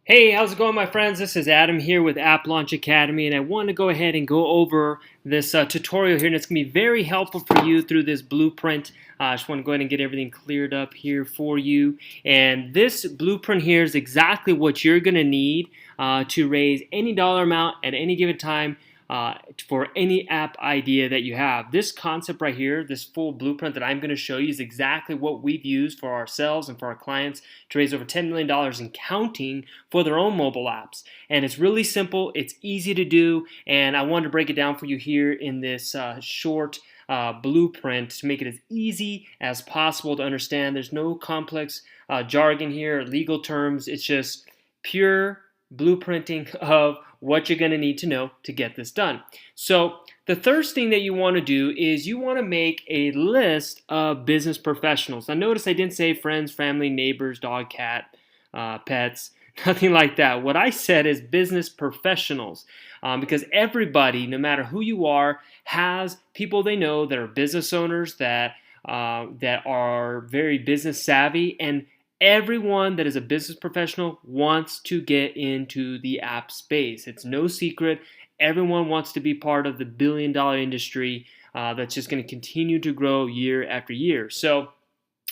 Hey, how's it going, my friends? This is Adam here with App Launch Academy, and I want to go ahead and go over this tutorial here, and it's going to be very helpful for you through this blueprint. I just want to go ahead and get everything cleared up here for you. And this blueprint here is exactly what you're going to need to raise any dollar amount at any given time for any app idea that you have. This concept right here, this full blueprint that I'm going to show you is exactly what we've used for ourselves and for our clients to raise over $10 million and counting for their own mobile apps. And it's really simple, it's easy to do, and I wanted to break it down for you here in this short blueprint to make it as easy as possible to understand. There's no complex jargon here, legal terms. It's just pure blueprinting of what you're going to need to know to get this done. So the first thing that you want to do is you want to make a list of business professionals. Now notice I didn't say friends, family, neighbors, dog, cat, pets, nothing like that. What I said is business professionals, because everybody, no matter who you are, has people they know that are business owners that are very business savvy, and everyone that is a business professional wants to get into the app space. It's no secret. Everyone wants to be part of the billion-dollar industry that's just going to continue to grow year after year. So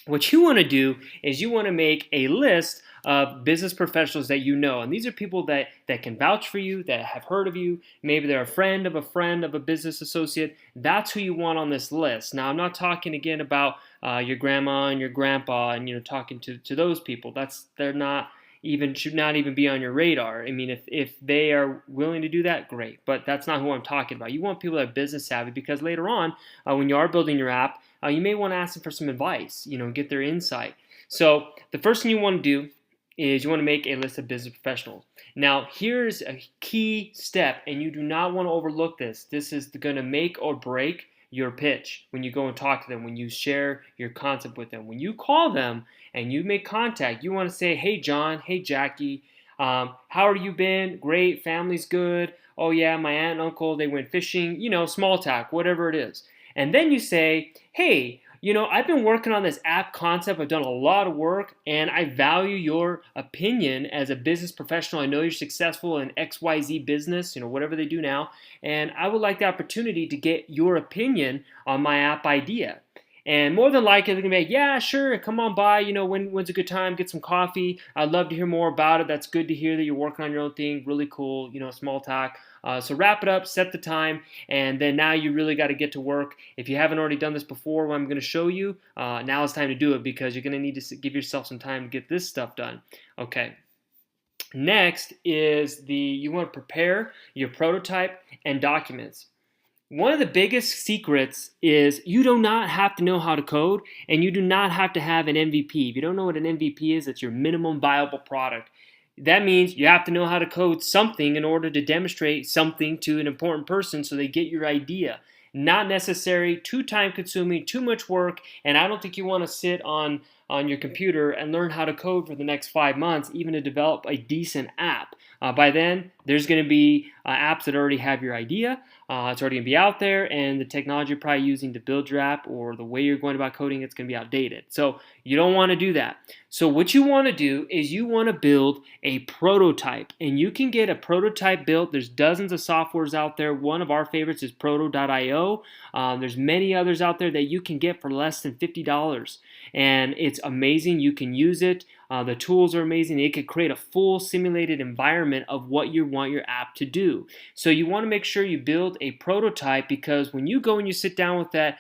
what you want to do is you want to make a list of business professionals that you know. And these are people that can vouch for you, that have heard of you. Maybe they're a friend of a business associate. That's who you want on this list. Now, I'm not talking again about your grandma and your grandpa and talking to those people. They're not even should not even be on your radar. I mean, if they are willing to do that, great. But that's not who I'm talking about. You want people that are business savvy, because later on, when you are building your app, you may want to ask them for some advice, get their insight. So the first thing you want to do is you want to make a list of business professionals. Now, here's a key step, and you do not want to overlook this. This is going to make or break your pitch when you go and talk to them, when you share your concept with them. When you call them and you make contact, you want to say, hey, John, hey, Jackie, how are you been? Great, family's good. Oh, yeah, my aunt and uncle, they went fishing, small talk, whatever it is. And then you say, hey, I've been working on this app concept. I've done a lot of work, and I value your opinion as a business professional. I know you're successful in XYZ business, whatever they do now, and I would like the opportunity to get your opinion on my app idea. And more than likely, they're going to be like, yeah, sure, come on by. When's a good time? Get some coffee. I'd love to hear more about it. That's good to hear that you're working on your own thing. Really cool, small talk. So wrap it up, set the time, and then now you really got to get to work. If you haven't already done this before, what I'm going to show you, now it's time to do it, because you're going to need to give yourself some time to get this stuff done. Okay. Next is you want to prepare your prototype and documents. One of the biggest secrets is you do not have to know how to code, and you do not have to have an MVP. If you don't know what an MVP is, it's your minimum viable product. That means you have to know how to code something in order to demonstrate something to an important person so they get your idea. Not necessary, too time consuming, too much work, and I don't think you want to sit on your computer and learn how to code for the next 5 months, even to develop a decent app. By then, there's going to be apps that already have your idea. It's already going to be out there, and the technology you're probably using to build your app or the way you're going about coding, it's going to be outdated. So you don't want to do that. So what you want to do is you want to build a prototype, and you can get a prototype built. There's dozens of softwares out there. One of our favorites is proto.io. There's many others out there that you can get for less than $50, and it's amazing. You can use it. The tools are amazing. It could create a full simulated environment of what you want your app to do. So you want to make sure you build a prototype, because when you go and you sit down with that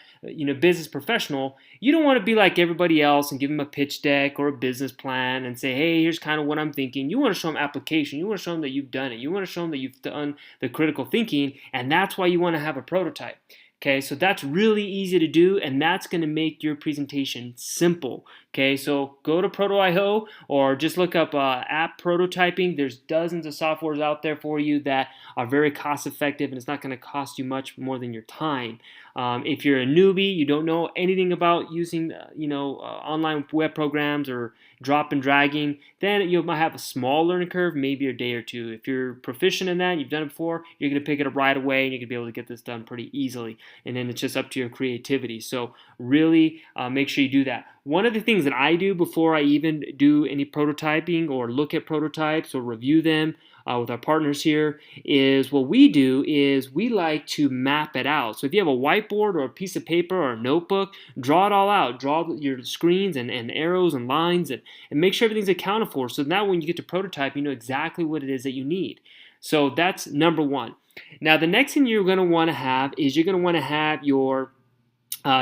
business professional, you don't want to be like everybody else and give them a pitch deck or a business plan and say, hey, here's kind of what I'm thinking. You want to show them application. You want to show them that you've done it. You want to show them that you've done the critical thinking, and that's why you want to have a prototype. Okay, so that's really easy to do, and that's going to make your presentation simple. Okay, so go to Proto.io or just look up app prototyping. There's dozens of softwares out there for you that are very cost effective, and it's not going to cost you much more than your time. If you're a newbie, you don't know anything about using online web programs or drop and dragging, then you might have a small learning curve, maybe a day or two. If you're proficient in that, you've done it before, you're going to pick it up right away, and you're going to be able to get this done pretty easily. and then it's just up to your creativity. So really make sure you do that. One of the things that I do before I even do any prototyping or look at prototypes or review them with our partners here is what we do is we like to map it out. So if you have a whiteboard or a piece of paper or a notebook, draw it all out. Draw your screens and arrows and lines and make sure everything's accounted for. So now when you get to prototype, you know exactly what it is that you need. So that's number one. Now the next thing you're going to want to have is you're going to want to have your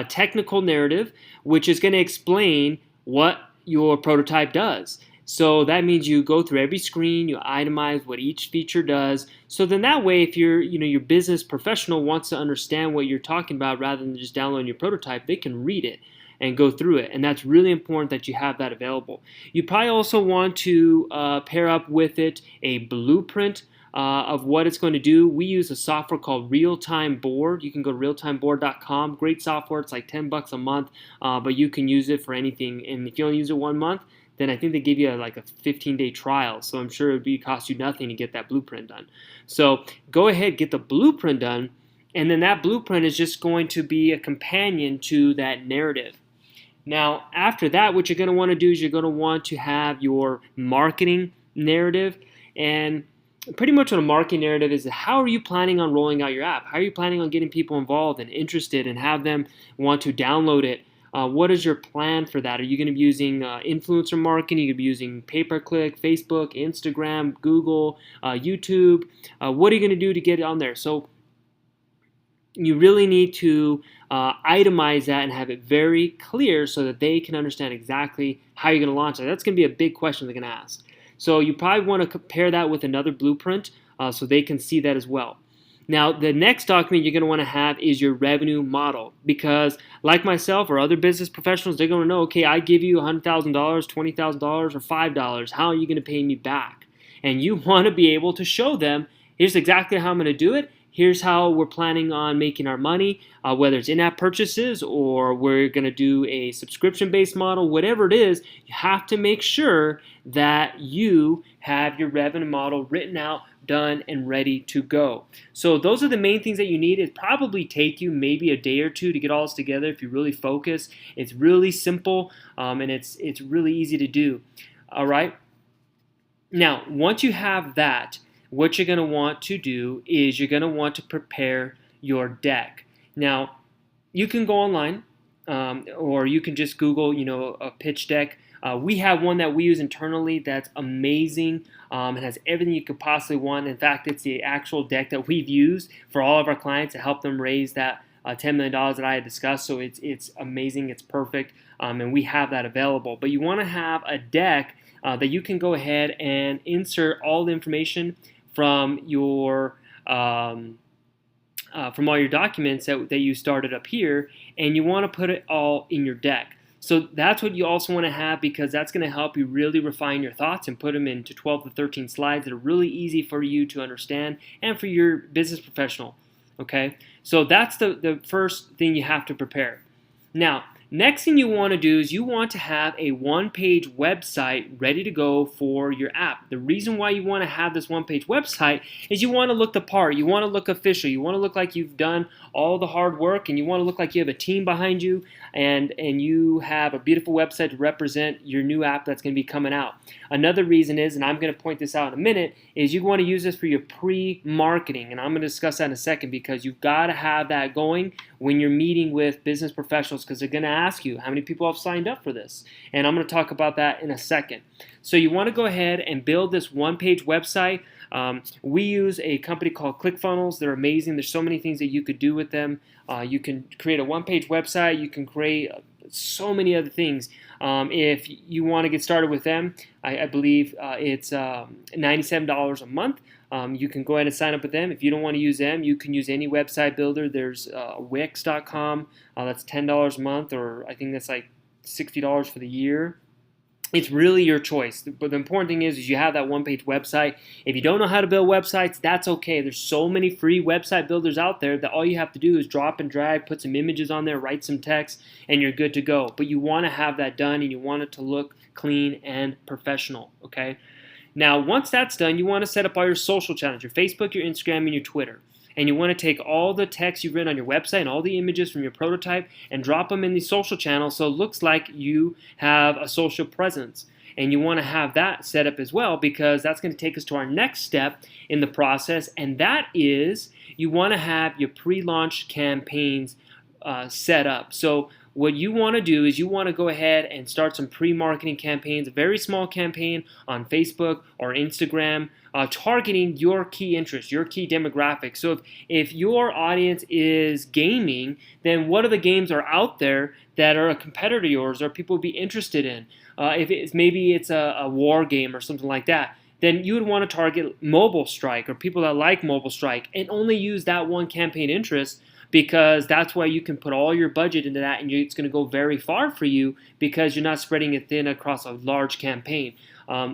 technical narrative, which is going to explain what your prototype does. So that means you go through every screen, you itemize what each feature does. So then that way, if your business professional wants to understand what you're talking about rather than just downloading your prototype, they can read it and go through it. And that's really important that you have that available. You probably also want to pair up with it a blueprint of what it's going to do. We use a software called Real-Time Board. You can go to realtimeboard.com. Great software. It's like $10 a month, but you can use it for anything. And if you only use it 1 month, then I think they give you like a 15-day trial. So I'm sure it would cost you nothing to get that blueprint done. So go ahead, get the blueprint done, and then that blueprint is just going to be a companion to that narrative. Now, after that, what you're going to want to do is you're going to want to have your marketing narrative. And pretty much what a marketing narrative is, how are you planning on rolling out your app? How are you planning on getting people involved and interested and have them want to download it? What is your plan for that? Are you going to be using influencer marketing? Are you going to be using pay-per-click, Facebook, Instagram, Google, YouTube? What are you going to do to get it on there? So you really need to itemize that and have it very clear so that they can understand exactly how you're going to launch it. That's going to be a big question they're going to ask. So you probably want to compare that with another blueprint so they can see that as well. Now, the next document you're going to want to have is your revenue model, because like myself or other business professionals, they're going to know, okay, I give you $100,000, $20,000, or $5. How are you going to pay me back? And you want to be able to show them, here's exactly how I'm going to do it. Here's how we're planning on making our money, whether it's in-app purchases or we're going to do a subscription-based model, whatever it is, you have to make sure that you have your revenue model written out, done, and ready to go. So those are the main things that you need. It probably take you maybe a day or two to get all this together if you really focus. It's really simple and it's really easy to do. All right. Now, once you have that, what you're going to want to do is you're going to want to prepare your deck. Now, you can go online or you can just Google, a pitch deck. We have one that we use internally that's amazing. It has everything you could possibly want. In fact, it's the actual deck that we've used for all of our clients to help them raise that $10 million that I had discussed. So it's amazing. It's perfect. And we have that available. But you want to have a deck that you can go ahead and insert all the information from your from all your documents that you started up here, and you want to put it all in your deck. So that's what you also want to have, because that's going to help you really refine your thoughts and put them into 12 to 13 slides that are really easy for you to understand and for your business professional. Okay, so that's the first thing you have to prepare. Now, next thing you want to do is you want to have a one-page website ready to go for your app. The reason why you want to have this one-page website is you want to look the part. You want to look official. You want to look like you've done all the hard work, and you want to look like you have a team behind you, and you have a beautiful website to represent your new app that's going to be coming out. Another reason is, and I'm going to point this out in a minute, is you want to use this for your pre-marketing, and I'm going to discuss that in a second, because you've got to have that going when you're meeting with business professionals, because they're going to ask you how many people have signed up for this, and I'm going to talk about that in a second. So you want to go ahead and build this one-page website. We use a company called ClickFunnels. They're amazing. There's so many things that you could do with them. You can create a one-page website. You can create so many other things. If you want to get started with them, I believe it's $97 a month. You can go ahead and sign up with them. If you don't want to use them, you can use any website builder. There's Wix.com. That's $10 a month, or I think that's like $60 for the year. It's really your choice. But the important thing is you have that one-page website. If you don't know how to build websites, that's okay. There's so many free website builders out there that all you have to do is drop and drag, put some images on there, write some text, and you're good to go. But you want to have that done, and you want it to look clean and professional, okay? Now, once that's done, you want to set up all your social channels, your Facebook, your Instagram, and your Twitter. and you want to take all the text you've written on your website and all the images from your prototype and drop them in the social channels so it looks like you have a social presence. And you want to have that set up as well, because that's going to take us to our next step in the process, and that is you want to have your pre-launch campaigns set up. So what you want to do is you want to go ahead and start some pre-marketing campaigns, a very small campaign on Facebook or Instagram, targeting your key interests, your key demographics. So if your audience is gaming, then what are the games are out there that are a competitor of yours or people would be interested in? If it's maybe it's a war game or something like that, then you would want to target Mobile Strike or people that like Mobile Strike and only use that one campaign interest, because that's why you can put all your budget into that and it's going to go very far for you because you're not spreading it thin across a large campaign.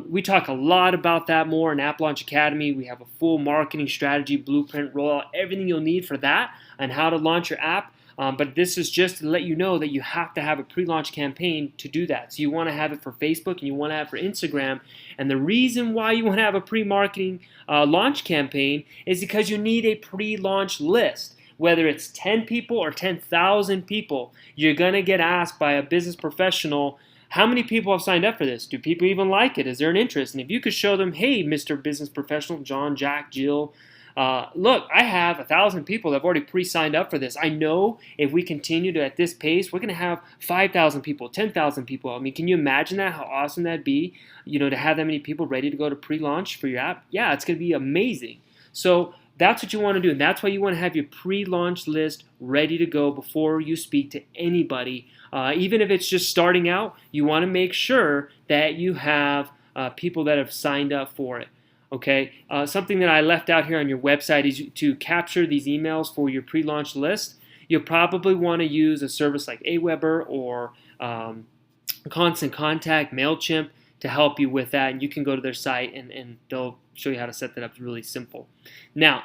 We talk a lot about that more in App Launch Academy. We have a full marketing strategy, blueprint, rollout, everything you'll need for that and how to launch your app. But this is just to let you know that you have to have a pre-launch campaign to do that. So you want to have it for Facebook and you want to have it for Instagram. And the reason why you want to have a pre-marketing launch campaign is because you need a pre-launch list. Whether it's 10 people or 10,000 people, you're going to get asked by a business professional, how many people have signed up for this? Do people even like it? Is there an interest? And if you could show them, hey, Mr. Business Professional, John, Jack, Jill, look, I have 1,000 people that have already pre-signed up for this. I know if we continue to at this pace, we're going to have 5,000 people, 10,000 people. I mean, can you imagine that? How awesome that'd be, to have that many people ready to go to pre-launch for your app? Yeah, it's going to be amazing. So that's what you want to do, and that's why you want to have your pre-launch list ready to go before you speak to anybody. Even if it's just starting out, you want to make sure that you have people that have signed up for it. Okay, something that I left out here on your website is to capture these emails for your pre-launch list. You'll probably want to use a service like Aweber or Constant Contact, MailChimp to help you with that, and you can go to their site and they'll show you how to set that up. It's really simple. Now,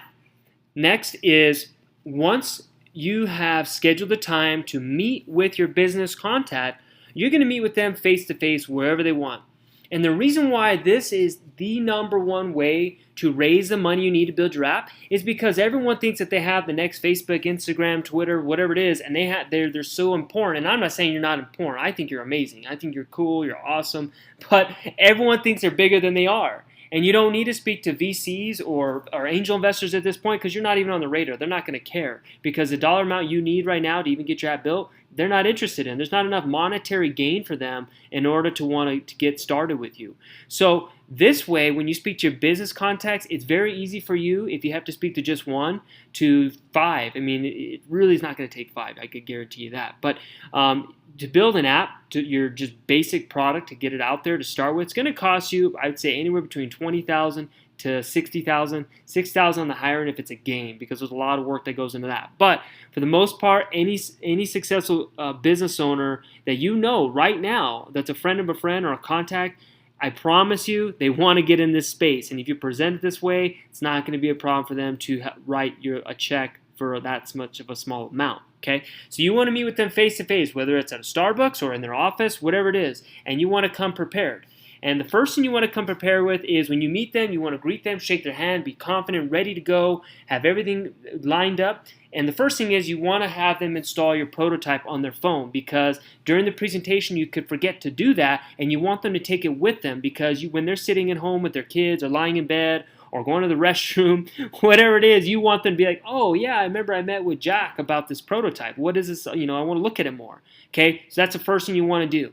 next is once you have scheduled the time to meet with your business contact, you're going to meet with them face-to-face wherever they want. And the reason why this is the number one way to raise the money you need to build your app is because everyone thinks that they have the next Facebook, Instagram, Twitter, whatever it is, and they're so important. And I'm not saying you're not important. I think you're amazing. I think you're cool. You're awesome. But everyone thinks they're bigger than they are. And you don't need to speak to VCs or angel investors at this point because you're not even on the radar. They're not going to care because the dollar amount you need right now to even get your app built, they're not interested in. There's not enough monetary gain for them in order to want to get started with you. So this way, when you speak to your business contacts, it's very easy for you, if you have to speak to just 1 to 5. I mean, it really is not going to take 5. I could guarantee you that. But to build an app, to your just basic product, to get it out there to start with, it's going to cost you, I would say, anywhere between $20,000 to $60,000, $6,000 on the higher end if it's a game, because there's a lot of work that goes into that. But for the most part, any successful business owner that you know right now that's a friend of a friend or a contact, I promise you they want to get in this space. And if you present it this way, it's not going to be a problem for them to write a check for that much of a small amount. Okay, so you want to meet with them face to face, whether it's at a Starbucks or in their office, whatever it is, and you want to come prepared. And the first thing you want to come prepared with is when you meet them, you want to greet them, shake their hand, be confident, ready to go, have everything lined up. And the first thing is you want to have them install your prototype on their phone, because during the presentation you could forget to do that, and you want them to take it with them, because when they're sitting at home with their kids or lying in bed or going to the restroom, whatever it is, you want them to be like, oh yeah, I remember I met with Jack about this prototype. What is this? I want to look at it more. Okay, so that's the first thing you want to do.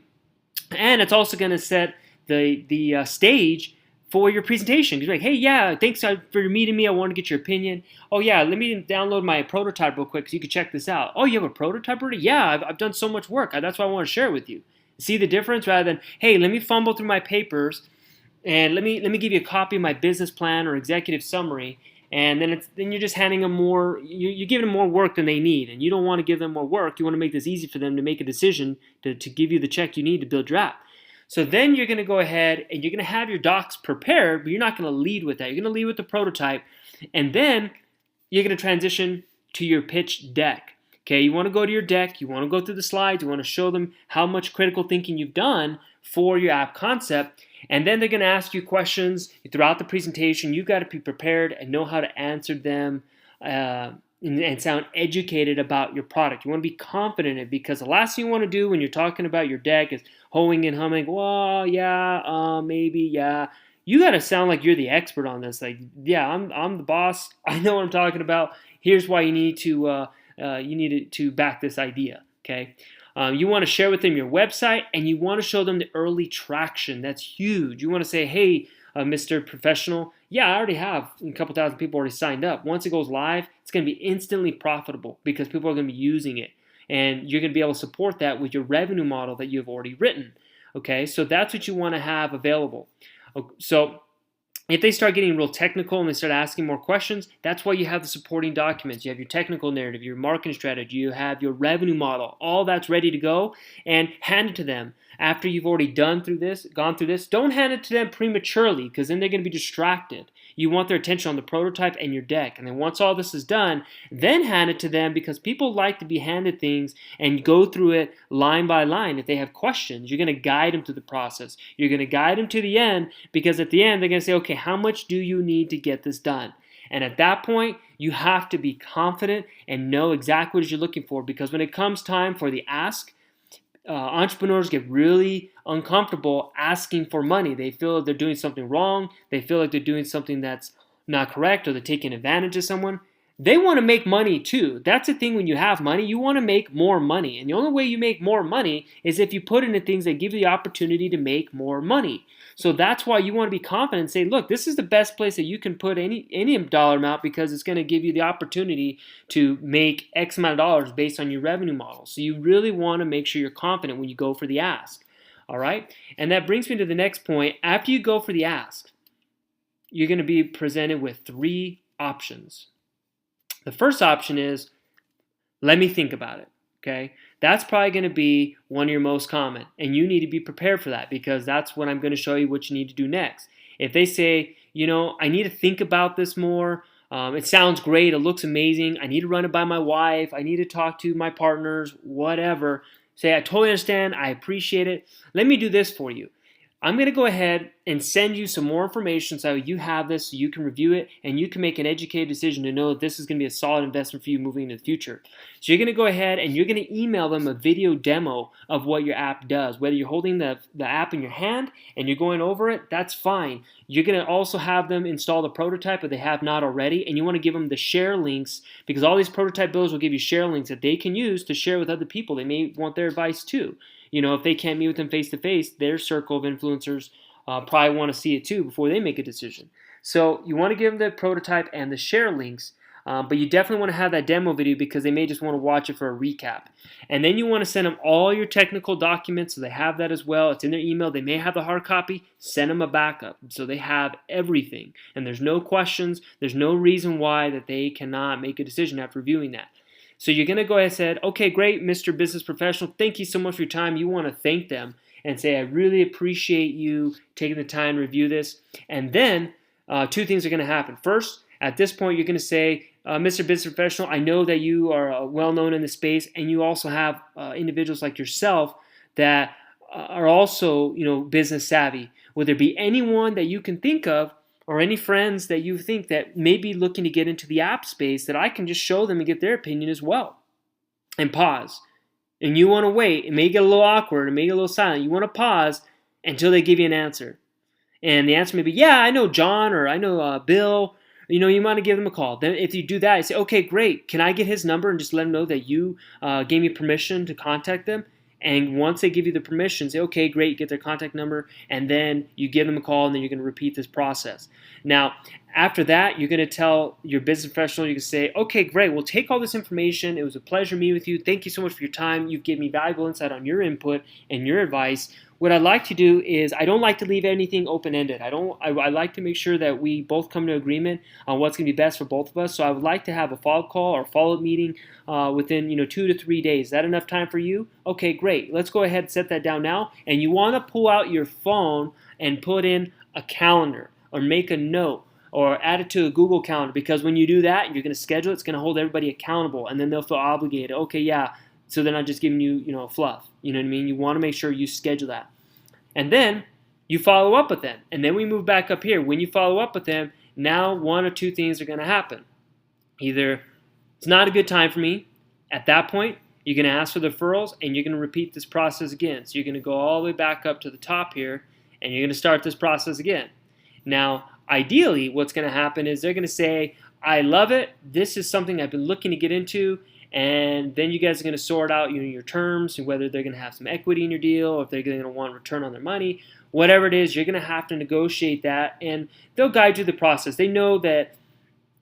And it's also going to set the stage for your presentation. You're like, hey, yeah, thanks for meeting me. I want to get your opinion. Oh yeah, let me download my prototype real quick so you can check this out. Oh, you have a prototype already? Yeah, I've done so much work. That's why I want to share it with you. See the difference? Rather than, hey, let me fumble through my papers and let me give you a copy of my business plan or executive summary, and then you're just handing them more. You're giving them more work than they need, and you don't want to give them more work. You want to make this easy for them to make a decision to give you the check you need to build your app. So then you're going to go ahead and you're going to have your docs prepared, but you're not going to lead with that. You're going to lead with the prototype, and then you're going to transition to your pitch deck. Okay, you want to go to your deck, you want to go through the slides, you want to show them how much critical thinking you've done for your app concept, and then they're going to ask you questions throughout the presentation. You've got to be prepared and know how to answer them and sound educated about your product. You want to be confident in it, because the last thing you want to do when you're talking about your deck is hoeing and humming. Well, yeah, maybe, yeah. You got to sound like you're the expert on this. Like, yeah, I'm the boss. I know what I'm talking about. Here's why you need to back this idea. Okay. You want to share with them your website, and you want to show them the early traction. That's huge. You want to say, hey, Mr. Professional, yeah, I already have a couple thousand people already signed up. Once it goes live, it's going to be instantly profitable because people are going to be using it. And you're going to be able to support that with your revenue model that you've already written. Okay, so that's what you want to have available. So if they start getting real technical and they start asking more questions, that's why you have the supporting documents. You have your technical narrative, your marketing strategy, you have your revenue model. All that's ready to go, and hand it to them. After you've already gone through this, don't hand it to them prematurely, because then they're going to be distracted. You want their attention on the prototype and your deck. And then once all this is done, then hand it to them, because people like to be handed things and go through it line by line. If they have questions, you're going to guide them through the process. You're going to guide them to the end, because at the end, they're going to say, okay, how much do you need to get this done? And at that point, you have to be confident and know exactly what you're looking for, because when it comes time for the ask, entrepreneurs get really uncomfortable asking for money. They feel like they're doing something wrong. They feel like they're doing something that's not correct, or they're taking advantage of someone. They want to make money too. That's the thing. When you have money, you want to make more money. And the only way you make more money is if you put into things that give you the opportunity to make more money. So that's why you want to be confident and say, look, this is the best place that you can put any dollar amount, because it's going to give you the opportunity to make X amount of dollars based on your revenue model. So you really want to make sure you're confident when you go for the ask. All right? And that brings me to the next point. After you go for the ask, you're going to be presented with 3 options. The first option is, let me think about it. Okay? That's probably going to be one of your most common, and you need to be prepared for that, because that's what I'm going to show you what you need to do next. If they say, I need to think about this more, it sounds great, it looks amazing, I need to run it by my wife, I need to talk to my partners, whatever, say, I totally understand, I appreciate it, let me do this for you. I'm going to go ahead and send you some more information so you have this, so you can review it, and you can make an educated decision to know that this is going to be a solid investment for you moving into the future. So you're going to go ahead and you're going to email them a video demo of what your app does. Whether you're holding the app in your hand and you're going over it, that's fine. You're going to also have them install the prototype if they have not already, and you want to give them the share links, because all these prototype builders will give you share links that they can use to share with other people. They may want their advice too. If they can't meet with them face-to-face, their circle of influencers probably want to see it too before they make a decision. So you want to give them the prototype and the share links, but you definitely want to have that demo video, because they may just want to watch it for a recap. And then you want to send them all your technical documents, so they have that as well. It's in their email. They may have the hard copy. Send them a backup so they have everything. And there's no questions. There's no reason why that they cannot make a decision after reviewing that. So you're going to go ahead and say, okay, great, Mr. Business Professional, thank you so much for your time. You want to thank them and say, I really appreciate you taking the time to review this. And then 2 things are going to happen. First, at this point, you're going to say, Mr. Business Professional, I know that you are well-known in the space, and you also have individuals like yourself that are also, business savvy. Would there be anyone that you can think of, or any friends that you think that may be looking to get into the app space, that I can just show them and get their opinion as well? And pause. And you want to wait. It may get a little awkward. It may get a little silent. You want to pause until they give you an answer. And the answer may be, yeah, I know John, or I know Bill. You want to give them a call. Then if you do that, you say, okay, great. Can I get his number and just let him know that you gave me permission to contact them? And once they give you the permission, say, okay, great, you get their contact number, and then you give them a call, and then you're going to repeat this process. Now, after that, you're going to tell your business professional, you can say, okay, great, we'll take all this information. It was a pleasure meeting with you. Thank you so much for your time. You've given me valuable insight on your input and your advice. What I like to do is I don't like to leave anything open-ended. I like to make sure that we both come to agreement on what's going to be best for both of us. So I would like to have a follow-up call or follow-up meeting within 2 to 3 days. Is that enough time for you? Okay, great. Let's go ahead and set that down now. And you want to pull out your phone and put in a calendar or make a note or add it to a Google Calendar, because when you do that, you're going to schedule it. It's going to hold everybody accountable, and then they'll feel obligated. Okay, yeah. So they're not just giving you, fluff. You know what I mean? You want to make sure you schedule that. And then you follow up with them. And then we move back up here. When you follow up with them, now 1 or 2 things are going to happen. Either it's not a good time for me. At that point, you're going to ask for the referrals and you're going to repeat this process again. So you're going to go all the way back up to the top here and you're going to start this process again. Now, ideally, what's going to happen is they're going to say, I love it. This is something I've been looking to get into. And then you guys are going to sort out your terms and whether they're going to have some equity in your deal or if they're going to want return on their money. Whatever it is, you're going to have to negotiate that. And they'll guide you through the process. They know that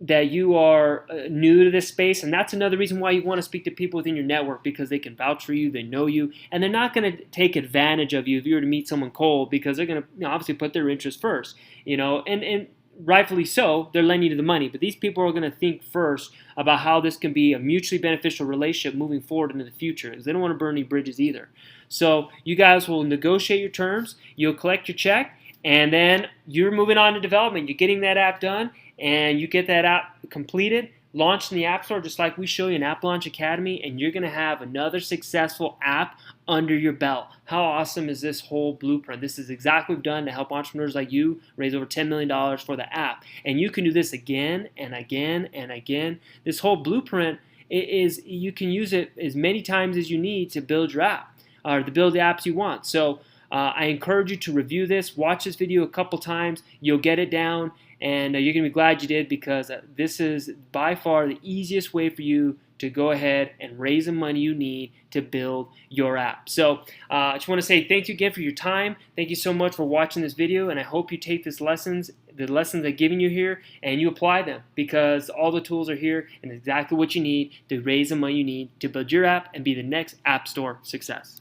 you are new to this space, and that's another reason why you want to speak to people within your network, because they can vouch for you, they know you, and they're not going to take advantage of you if you were to meet someone cold, because they're going to obviously put their interest first, and rightfully so, they're lending you the money, but these people are going to think first about how this can be a mutually beneficial relationship moving forward into the future, because they don't want to burn any bridges either. So you guys will negotiate your terms, you'll collect your check, and then you're moving on to development. You're getting that app done, and you get that app completed, launched in the App Store, just like we show you in App Launch Academy, and you're going to have another successful app under your belt. How awesome is this whole blueprint? This is exactly what we've done to help entrepreneurs like you raise over $10 million for the app. And you can do this again and again and again. This whole blueprint is, you can use it as many times as you need to build your app, or to build the apps you want. So I encourage you to review this, watch this video a couple times, you'll get it down, and you're going to be glad you did, because this is by far the easiest way for you to go ahead and raise the money you need to build your app. So I just want to say thank you again for your time. Thank you so much for watching this video, and I hope you take the lessons I'm giving you here and you apply them, because all the tools are here and exactly what you need to raise the money you need to build your app and be the next App Store success.